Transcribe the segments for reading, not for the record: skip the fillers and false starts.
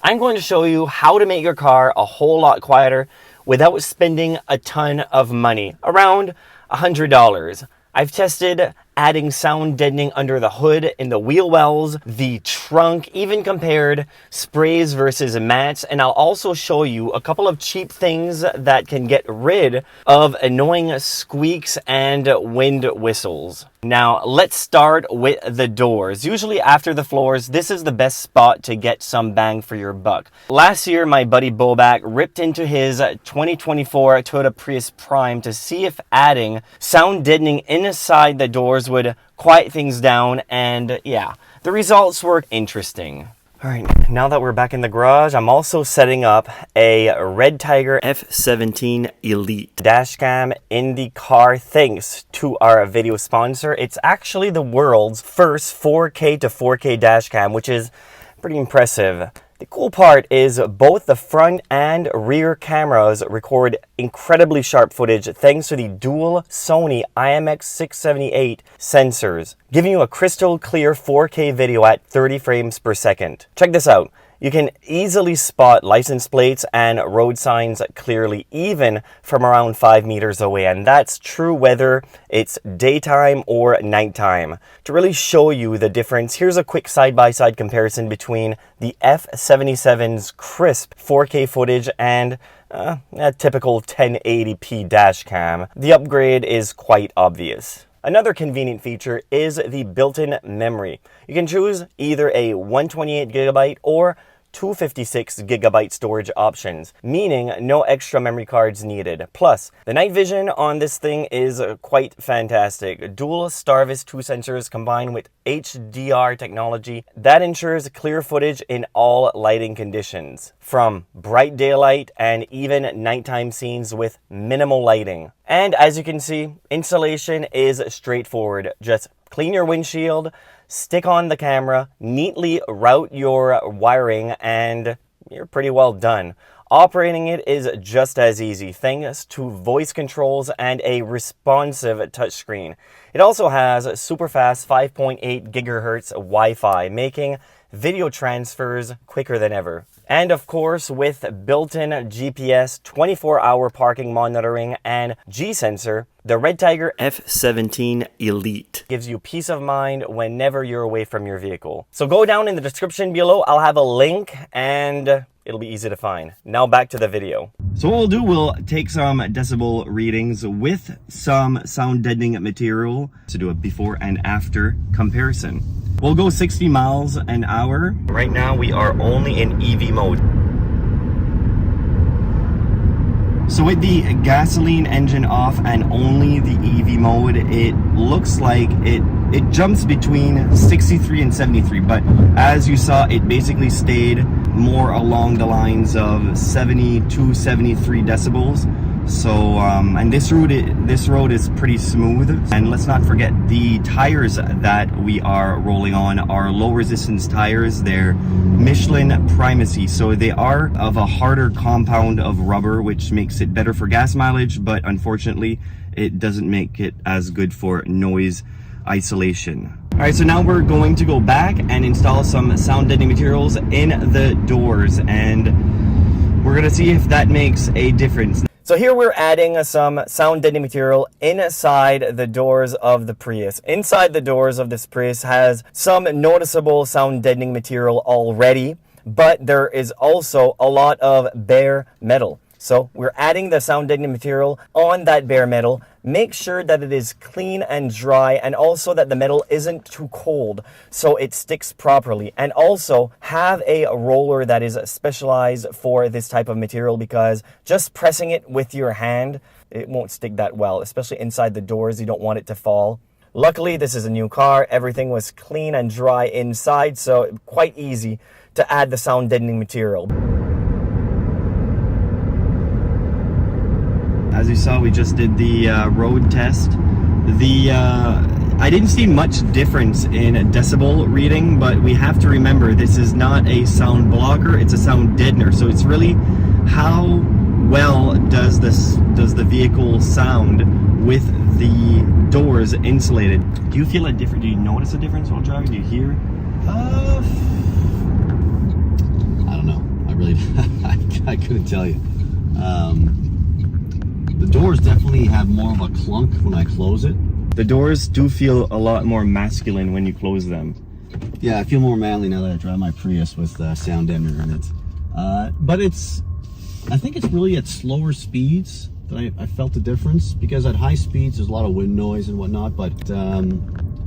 I'm going to show you how to make your car a whole lot quieter without spending a ton of money, around $100. I've tested adding sound deadening under the hood, in the wheel wells, the trunk, even compared sprays versus mats, and I'll also show you a couple of cheap things that can get rid of annoying squeaks and wind whistles. Now, let's start with the doors. Usually after the floors, this is the best spot to get some bang for your buck. Last year, my buddy Bobak ripped into his 2024 Toyota Prius Prime to see if adding sound deadening inside the doors would quiet things down, and yeah, the results were interesting. All right, now that we're back in the garage, I'm also setting up a Redtiger F17 Elite dash cam in the car thanks to our video sponsor. It's actually the world's first 4K to 4K dash cam, which is pretty impressive. The cool part is both the front and rear cameras record incredibly sharp footage thanks to the dual Sony IMX678 sensors, giving you a crystal clear 4K video at 30 frames per second. Check this out. You can easily spot license plates and road signs clearly, even from around 5 meters away. And that's true whether it's daytime or nighttime. To really show you the difference, here's a quick side-by-side comparison between the F77's crisp 4K footage and a typical 1080p dash cam. The upgrade is quite obvious. Another convenient feature is the built-in memory. You can choose either a 128GB or 256GB storage options, meaning no extra memory cards needed. Plus, the night vision on this thing is quite fantastic. Dual Starvis 2 sensors combined with HDR technology that ensures clear footage in all lighting conditions, from bright daylight and even nighttime scenes with minimal lighting. And as you can see, installation is straightforward. Just clean your windshield, stick on the camera, neatly route your wiring, and you're pretty well done. Operating it is just as easy thanks to voice controls and a responsive touchscreen. It also has super fast 5.8 gigahertz Wi-Fi, making video transfers quicker than ever. And of course, with built-in GPS, 24-hour parking monitoring, and G-sensor, the Redtiger F17 Elite gives you peace of mind whenever you're away from your vehicle. So go down in the description below, I'll have a link, and it'll be easy to find. Now back to the video. So what we'll do, we'll take some decibel readings with some sound deadening material to do a before and after comparison. We'll go 60 miles an hour. Right now we are only in EV mode. So with the gasoline engine off and only the EV mode, it looks like it jumps between 63 and 73, but as you saw, it basically stayed more along the lines of 72, 73 decibels. So, and this road is pretty smooth. And let's not forget, the tires that we are rolling on are low resistance tires. They're Michelin Primacy, so they are of a harder compound of rubber, which makes it better for gas mileage, but unfortunately, it doesn't make it as good for noise isolation. All right, so now we're going to go back and install some sound deadening materials in the doors, and we're gonna see if that makes a difference. So here we're adding some sound deadening material inside the doors of the Prius. Inside the doors of this Prius has some noticeable sound deadening material already, but there is also a lot of bare metal. So we're adding the sound deadening material on that bare metal. Make sure that it is clean and dry, and also that the metal isn't too cold so it sticks properly. And also have a roller that is specialized for this type of material, because just pressing it with your hand, it won't stick that well, especially inside the doors. You don't want it to fall. Luckily, this is a new car. Everything was clean and dry inside, so quite easy to add the sound deadening material. As you saw, we just did the road test. I didn't see much difference in decibel reading, but we have to remember this is not a sound blocker, it's a sound deadener. So it's really how well does the vehicle sound with the doors insulated. Do you feel a difference? Do you notice a difference while driving? Do you hear? I don't know. couldn't tell you. The doors definitely have more of a clunk when I close it. The doors do feel a lot more masculine when you close them. Yeah, I feel more manly now that I drive my Prius with sound deadener in it. But I think it's really at slower speeds that I felt the difference, because at high speeds there's a lot of wind noise and whatnot, but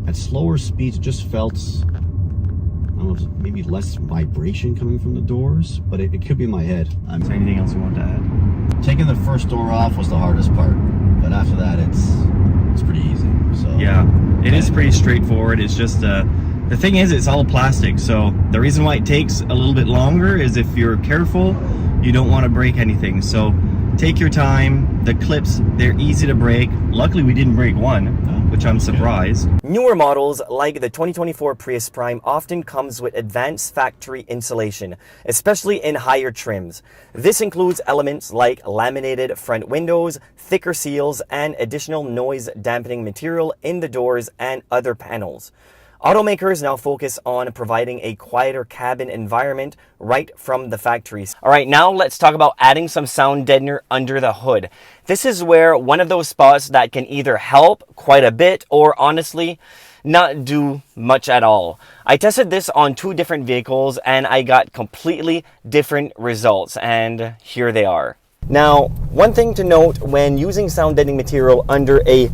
at slower speeds it just felt, I don't know, maybe less vibration coming from the doors, but it could be in my head. Is there anything else you want to add? Taking the first door off was the hardest part, but after that it's pretty easy. So yeah, it is pretty straightforward. It's just the thing is, it's all plastic, so the reason why it takes a little bit longer is if you're careful, you don't want to break anything. So take your time. The clips, they're easy to break. Luckily we didn't break one, which I'm surprised. Newer models like the 2024 Prius Prime often comes with advanced factory insulation, especially in higher trims. This includes elements like laminated front windows, thicker seals, and additional noise dampening material in the doors and other panels. Automakers now focus on providing a quieter cabin environment right from the factories. All right, now let's talk about adding some sound deadener under the hood. This is where one of those spots that can either help quite a bit or honestly not do much at all. I tested this on 2 different vehicles and I got completely different results, and here they are. Now, one thing to note when using sound deadening material under a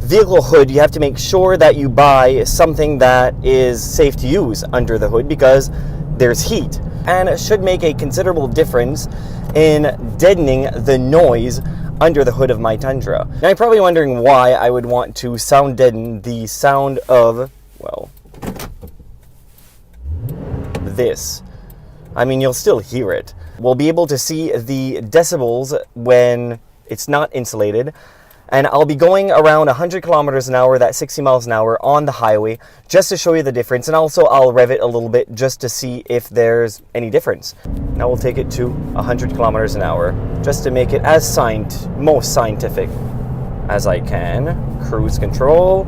vehicle hood, you have to make sure that you buy something that is safe to use under the hood, because there's heat, and it should make a considerable difference in deadening the noise under the hood of my Tundra. Now you're probably wondering why I would want to sound deaden the sound of, well, this. I mean, you'll still hear it. We'll be able to see the decibels when it's not insulated. And I'll be going around 100 kilometers an hour, that's 60 miles an hour on the highway, just to show you the difference. And also I'll rev it a little bit just to see if there's any difference. Now we'll take it to 100 kilometers an hour, just to make it as most scientific as I can. Cruise control.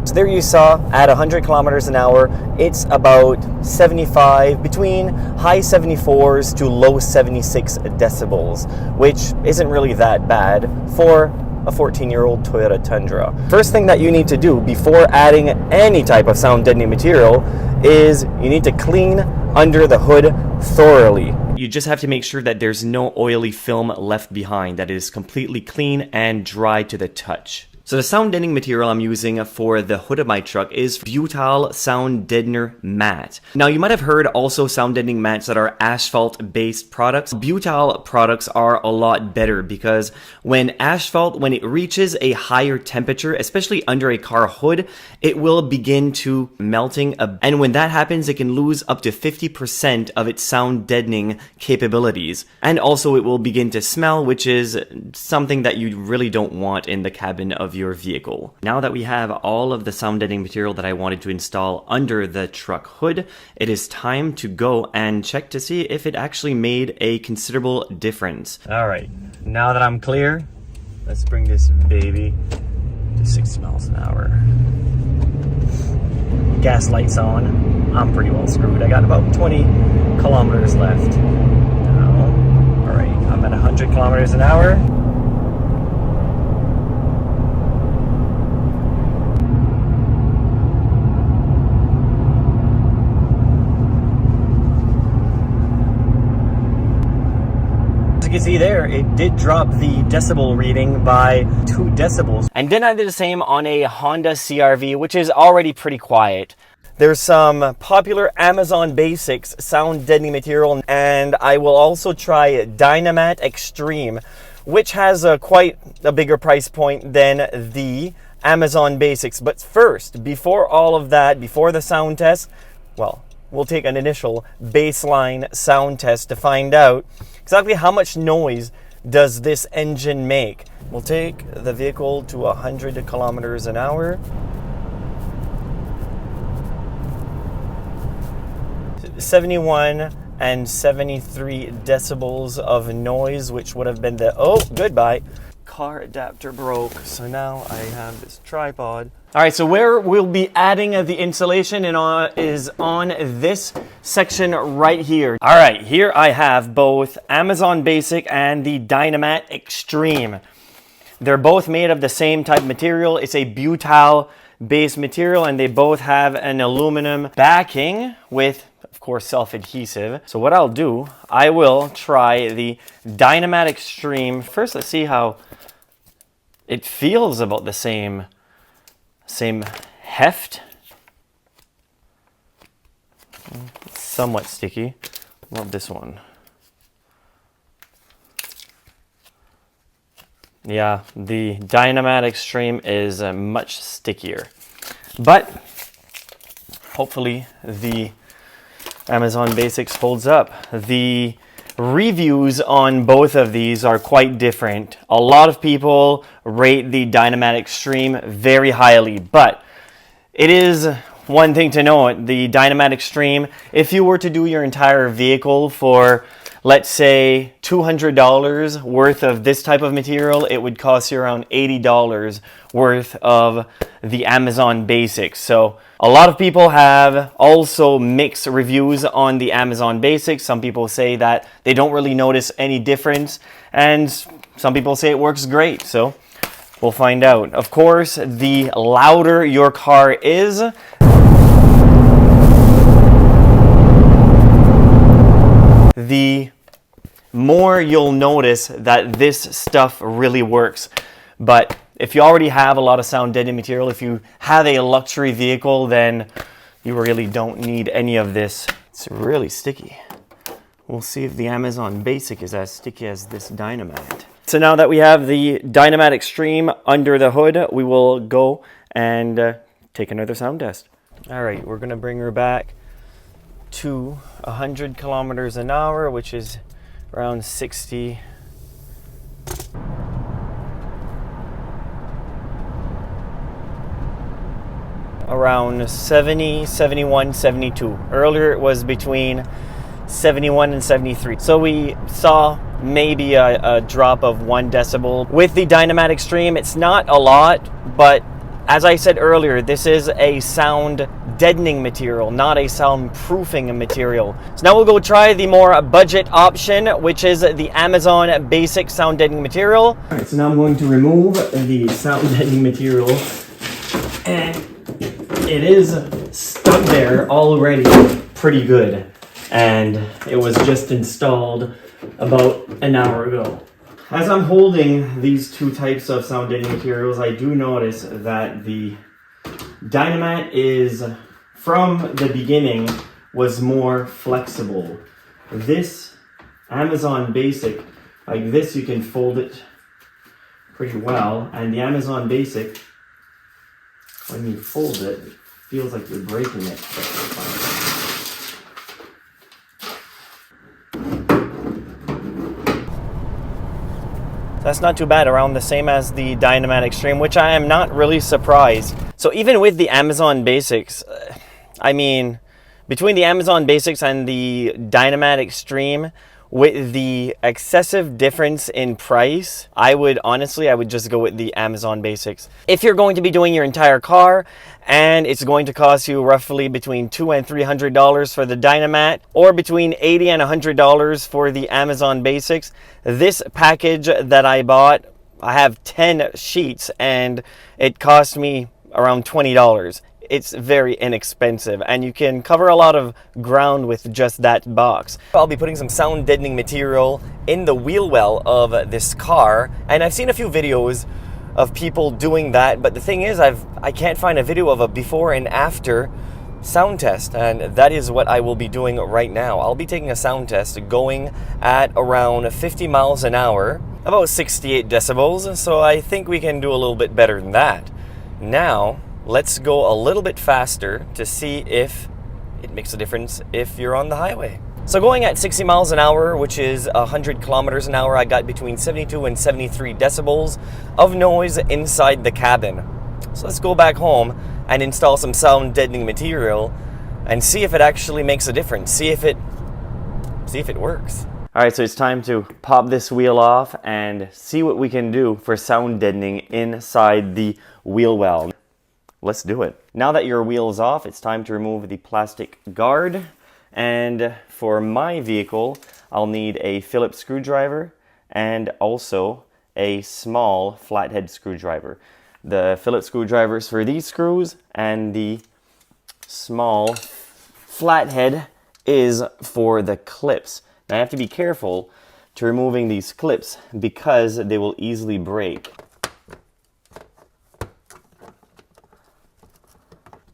So there you saw, at 100 kilometers an hour, it's about 75, between high 74s to low 76 decibels, which isn't really that bad for a 14-year-old Toyota Tundra. First thing that you need to do before adding any type of sound deadening material is you need to clean under the hood thoroughly. You just have to make sure that there's no oily film left behind, that it is completely clean and dry to the touch. So the sound deadening material I'm using for the hood of my truck is butyl sound deadener matte. Now you might have heard also sound deadening mats that are asphalt based products. Butyl products are a lot better because when it reaches a higher temperature, especially under a car hood, it will begin to melting. And when that happens, it can lose up to 50% of its sound deadening capabilities. And also it will begin to smell, which is something that you really don't want in the cabin of your vehicle. Now that we have all of the sound deadening material that I wanted to install under the truck hood, it is time to go and check to see if it actually made a considerable difference. All right, now that I'm clear, let's bring this baby to 60 miles an hour. Gas lights on. I'm pretty well screwed. I got about 20 kilometers left. Now, all right, I'm at 100 kilometers an hour. You can see there, it did drop the decibel reading by 2 decibels. And then I did the same on a Honda CR-V, which is already pretty quiet. There's some popular Amazon Basics sound deadening material, and I will also try Dynamat Extreme, which has quite a bigger price point than the Amazon Basics. But first, before all of that, before the sound test, well, we'll take an initial baseline sound test to find out exactly how much noise does this engine make. We'll take the vehicle to 100 kilometers an hour. 71 and 73 decibels of noise, which would have been the, oh, goodbye, car adapter broke, so now I have this tripod. All right, so where we'll be adding the insulation is on this section right here. All right, here I have both Amazon Basic and the Dynamat Extreme. They're both made of the same type of material. It's a butyl based material, and they both have an aluminum backing with, of course, self-adhesive. So what I'll do, I will try the Dynamat Extreme. First, let's see how it feels. About the same heft. It's somewhat sticky. Love this one. Yeah, the Dynamat Extreme is much stickier, but hopefully the Amazon Basics holds up. The reviews on both of these are quite different. A lot of people rate the Dynamat Extreme very highly, but it is one thing to note, the Dynamat Extreme, if you were to do your entire vehicle for, let's say, $200 worth of this type of material, it would cost you around $80 worth of the Amazon Basics. So a lot of people have also mixed reviews on the Amazon Basics. Some people say that they don't really notice any difference, and some people say it works great. So we'll find out. Of course, the louder your car is, the more you'll notice that this stuff really works. But if you already have a lot of sound deadening material, if you have a luxury vehicle, then you really don't need any of this. It's really sticky. We'll see if the Amazon Basic is as sticky as this Dynamat. So now that we have the Dynamat Extreme under the hood, we will go and take another sound test. All right, we're gonna bring her back to 100 kilometers an hour, which is around 60. Around 70, 71, 72. Earlier it was between 71 and 73. So we saw maybe a drop of 1 decibel. With the Dynamat Extreme, it's not a lot, but as I said earlier, this is a sound deadening material, not a soundproofing material. So now we'll go try the more budget option, which is the Amazon Basic sound deadening material. All right, so now I'm going to remove the sound deadening material, and it is stuck there already pretty good, and it was just installed about an hour ago. As I'm holding these two types of sound deadening materials, I do notice that the Dynamat is, from the beginning, was more flexible. This Amazon Basic, like this, you can fold it pretty well, and the Amazon Basic, when you fold it, it feels like you're breaking it. That's not too bad, around the same as the Dynamat Extreme, which I am not really surprised. So even with the Amazon Basics, I mean, between the Amazon Basics and the Dynamat Extreme, with the excessive difference in price, I would just go with the Amazon Basics. If you're going to be doing your entire car and it's going to cost you roughly between $200 and $300 for the Dynamat, or between $80 and $100 for the Amazon Basics, this package that I bought, I have 10 sheets and it cost me around $20. It's very inexpensive, and you can cover a lot of ground with just that box. I'll be putting some sound deadening material in the wheel well of this car, and I've seen a few videos of people doing that, but the thing is, I can't find a video of a before and after sound test, and that is what I will be doing right now. I'll be taking a sound test going at around 50 miles an hour, about 68 decibels, so I think we can do a little bit better than that. Now, let's go a little bit faster to see if it makes a difference if you're on the highway. So going at 60 miles an hour, which is 100 kilometers an hour, I got between 72 and 73 decibels of noise inside the cabin. So let's go back home and install some sound deadening material and see if it actually makes a difference. See if it works. All right, so it's time to pop this wheel off and see what we can do for sound deadening inside the wheel well. Let's do it. Now that your wheel is off, it's time to remove the plastic guard. And for my vehicle, I'll need a Phillips screwdriver and also a small flathead screwdriver. The Phillips screwdrivers for these screws and the small flathead is for the clips. Now I have to be careful to removing these clips because they will easily break.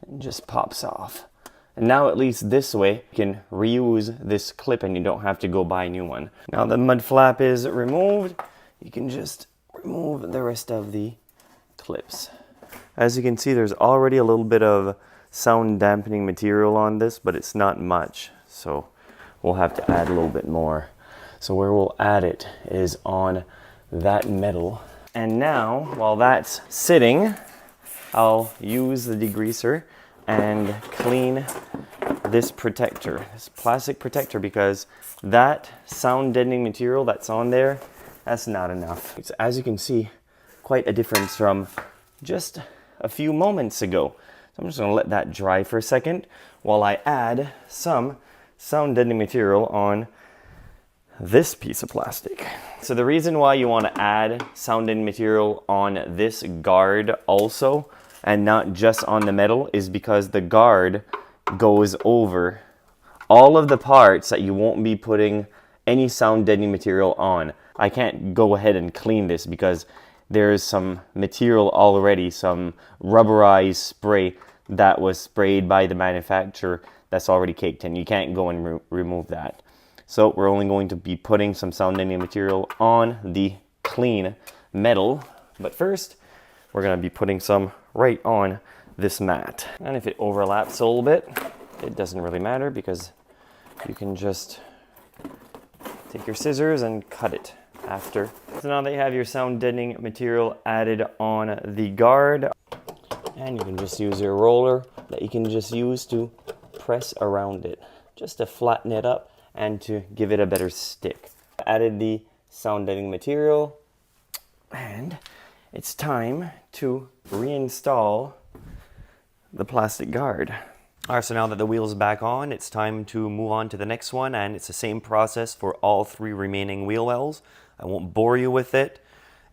It just pops off. And now at least this way you can reuse this clip and you don't have to go buy a new one. Now the mud flap is removed, you can just remove the rest of the clips. As you can see, there's already a little bit of sound dampening material on this, but it's not much, so we'll have to add a little bit more. So where we'll add it is on that metal. And now, while that's sitting, I'll use the degreaser and clean this protector, this plastic protector, because that sound deadening material that's on there, that's not enough. It's, as you can see, quite a difference from just a few moments ago. So I'm just gonna let that dry for a second while I add some sound deadening material on this piece of plastic. So the reason why you want to add sound deadening material on this guard also and not just on the metal is because the guard goes over all of the parts that you won't be putting any sound deadening material on. I can't go ahead and clean this because there's some material already, some rubberized spray that was sprayed by the manufacturer that's already caked in. You can't go and remove that. So we're only going to be putting some sound deadening material on the clean metal. But first, we're going to be putting some right on this mat. And if it overlaps a little bit, it doesn't really matter because you can just take your scissors and cut it after. So now that you have your sound deadening material added on the guard, and you can just use your roller that you can just use to press around it, just to flatten it up and to give it a better stick. Added the sound deadening material, and it's time to reinstall the plastic guard. All right, so now that the wheel's back on, it's time to move on to the next one, and it's the same process for all three remaining wheel wells. I won't bore you with it,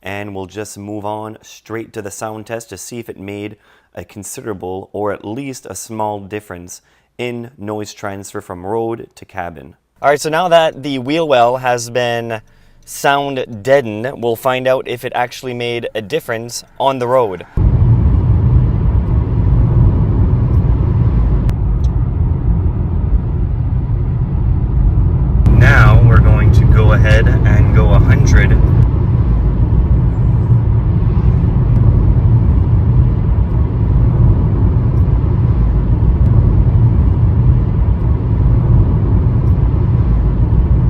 and we'll just move on straight to the sound test to see if it made a considerable or at least a small difference in noise transfer from road to cabin. All right, so now that the wheel well has been sound deadened, we'll find out if it actually made a difference on the road. Now we're going to go ahead and go 100.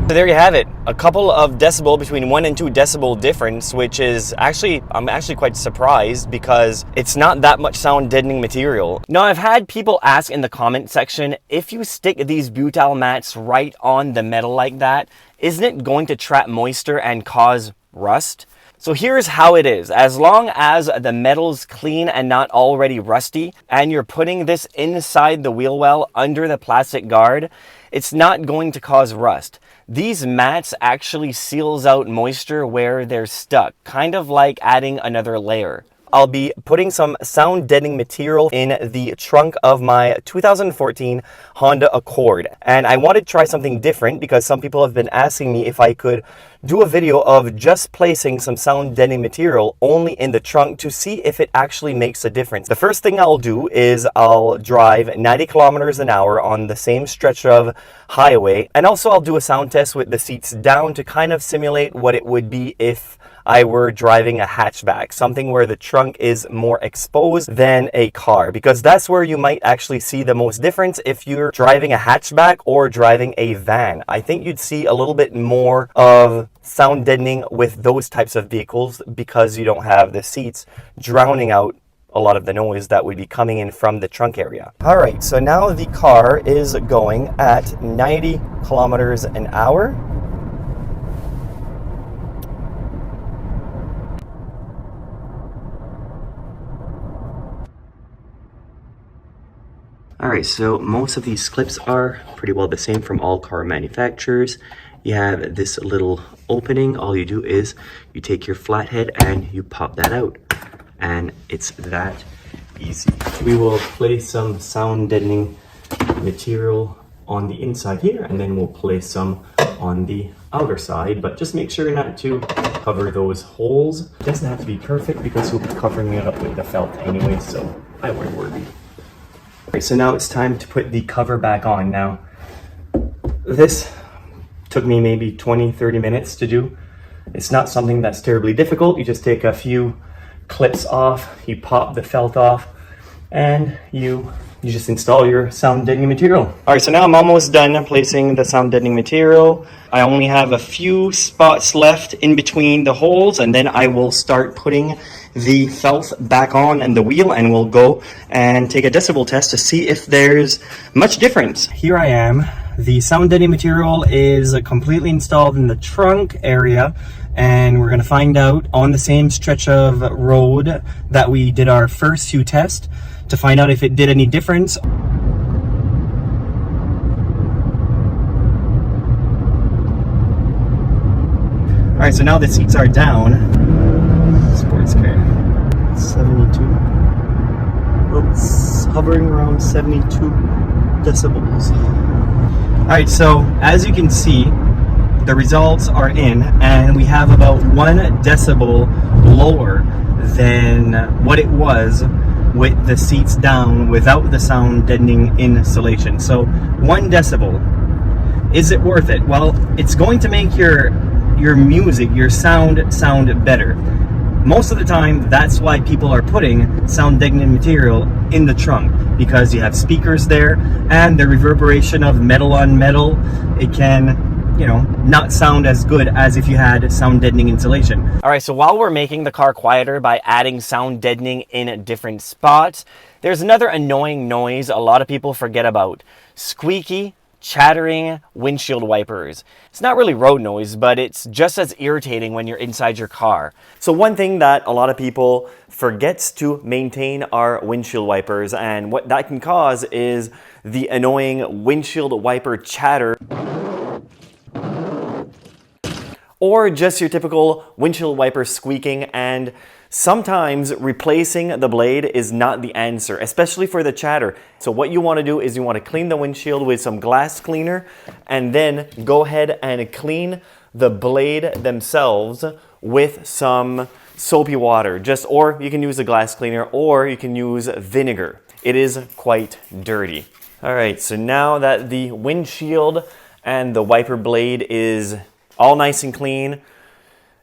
So there you have it, a couple of decibel, between 1 and 2 decibel difference, which is actually, I'm actually quite surprised because it's not that much sound deadening material. Now I've had people ask in the comment section, if you stick these butyl mats right on the metal like that, isn't it going to trap moisture and cause rust? So here's how it is. As long as the metal's clean and not already rusty, and you're putting this inside the wheel well under the plastic guard, it's not going to cause rust. These mats actually seals out moisture where they're stuck, kind of like adding another layer. I'll be putting some sound deadening material in the trunk of my 2014 Honda Accord. And I wanted to try something different because some people have been asking me if I could do a video of just placing some sound deadening material only in the trunk to see if it actually makes a difference. The first thing I'll do is I'll drive 90 kilometers an hour on the same stretch of highway. And also I'll do a sound test with the seats down to kind of simulate what it would be if I were driving a hatchback, something where the trunk is more exposed than a car, because that's where you might actually see the most difference if you're driving a hatchback or driving a van. I think you'd see a little bit more of sound deadening with those types of vehicles because you don't have the seats drowning out a lot of the noise that would be coming in from the trunk area. All right, so now the car is going at 90 kilometers an hour. All right, so most of these clips are pretty well the same from all car manufacturers. You have this little opening. All you do is you take your flathead and you pop that out. And it's that easy. We will place some sound deadening material on the inside here, and then we'll place some on the outer side, but just make sure not to cover those holes. It doesn't have to be perfect because we'll be covering it up with the felt anyway, so I won't worry. Alright, so now it's time to put the cover back on. Now, this took me maybe 20-30 minutes to do. It's not something that's terribly difficult. You just take a few clips off, you pop the felt off, and you just install your sound deadening material. All right, so now I'm almost done placing the sound deadening material. I only have a few spots left in between the holes, and then I will start putting the felt back on and the wheel, and we'll go and take a decibel test to see if there's much difference. Here I am. The sound deadening material is completely installed in the trunk area, and we're gonna find out on the same stretch of road that we did our first few tests to find out if it did any difference. All right, so now the seats are down. Sports car, 72. It's hovering around 72 decibels. All right, so as you can see, the results are in, and we have about 1 decibel lower than what it was with the seats down without the sound deadening insulation. So 1 decibel. Is it worth it? Well, it's going to make your music, your sound better. Most of the time, that's why people are putting sound deadening material in the trunk, because you have speakers there, and the reverberation of metal on metal, it can, you know, not sound as good as if you had sound deadening insulation. All right, so while we're making the car quieter by adding sound deadening in different spots, there's another annoying noise a lot of people forget about: squeaky, chattering windshield wipers. It's not really road noise, but it's just as irritating when you're inside your car. So one thing that a lot of people forgets to maintain are windshield wipers, and what that can cause is the annoying windshield wiper chatter, or just your typical windshield wiper squeaking. And sometimes replacing the blade is not the answer, especially for the chatter. So what you want to do is you want to clean the windshield with some glass cleaner, and then go ahead and clean the blade themselves with some soapy water. Or you can use a glass cleaner, or you can use vinegar. It is quite dirty. All right, so now that the windshield and the wiper blade is all nice and clean,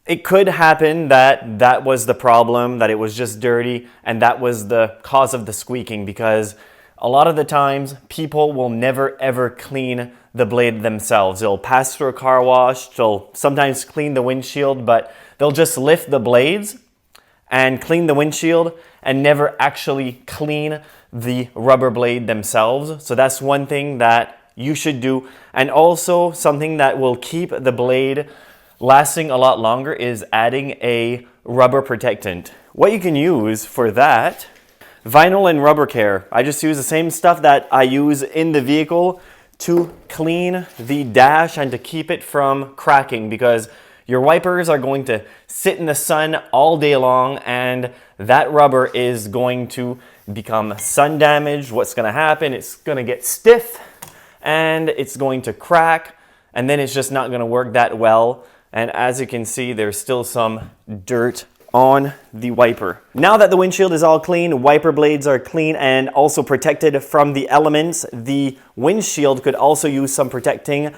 it could happen that that was the problem, that it was just dirty, and that was the cause of the squeaking, because a lot of the times people will never ever clean the blade themselves. They'll pass through a car wash, they'll sometimes clean the windshield, but they'll just lift the blades and clean the windshield and never actually clean the rubber blade themselves. So that's one thing that you should do. And also something that will keep the blade lasting a lot longer is adding a rubber protectant. What you can use for that: vinyl and rubber care. I just use the same stuff that I use in the vehicle to clean the dash and to keep it from cracking, because your wipers are going to sit in the sun all day long, and that rubber is going to become sun damaged. What's going to happen? It's going to get stiff and it's going to crack, and then it's just not going to work that well. And as you can see, there's still some dirt on the wiper. Now that the windshield is all clean, wiper blades are clean and also protected from the elements, the windshield could also use some protecting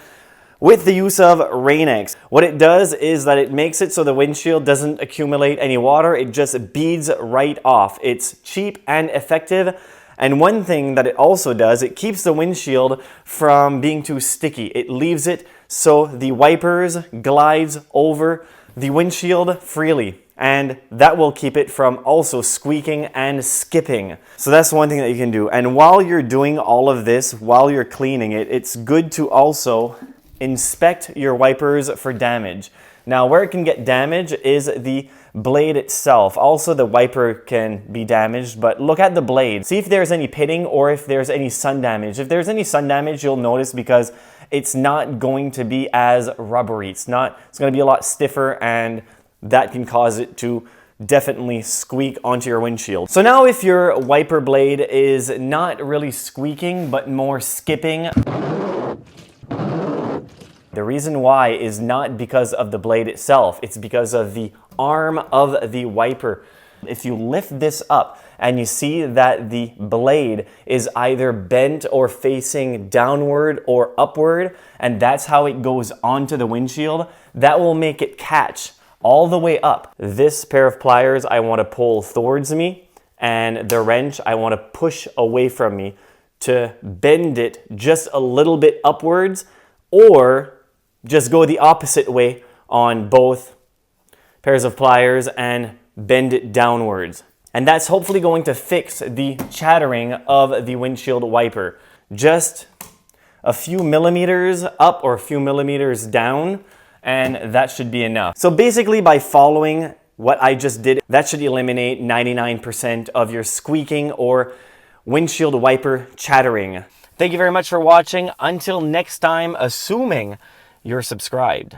with the use of Rain-X. What it does is that it makes it so the windshield doesn't accumulate any water, it just beads right off. It's cheap and effective. And one thing that it also does, it keeps the windshield from being too sticky. It leaves it so the wipers glides over the windshield freely, and that will keep it from also squeaking and skipping. So that's one thing that you can do. And while you're doing all of this, while you're cleaning it, it's good to also inspect your wipers for damage. Now, where it can get damaged is the blade itself. Also, the wiper can be damaged, but look at the blade. See if there's any pitting or if there's any sun damage. If there's any sun damage, you'll notice because it's not going to be as rubbery. It's going to be a lot stiffer, and that can cause it to definitely squeak onto your windshield. So now if your wiper blade is not really squeaking, but more skipping, the reason why is not because of the blade itself, it's because of the arm of the wiper. If you lift this up and you see that the blade is either bent or facing downward or upward, and that's how it goes onto the windshield, that will make it catch all the way up. This pair of pliers I want to pull towards me, and the wrench I want to push away from me to bend it just a little bit upwards, or just go the opposite way on both pairs of pliers and bend it downwards. And that's hopefully going to fix the chattering of the windshield wiper. Just a few millimeters up or a few millimeters down, and that should be enough. So basically, by following what I just did, that should eliminate 99% of your squeaking or windshield wiper chattering. Thank you very much for watching. Until next time, assuming you're subscribed.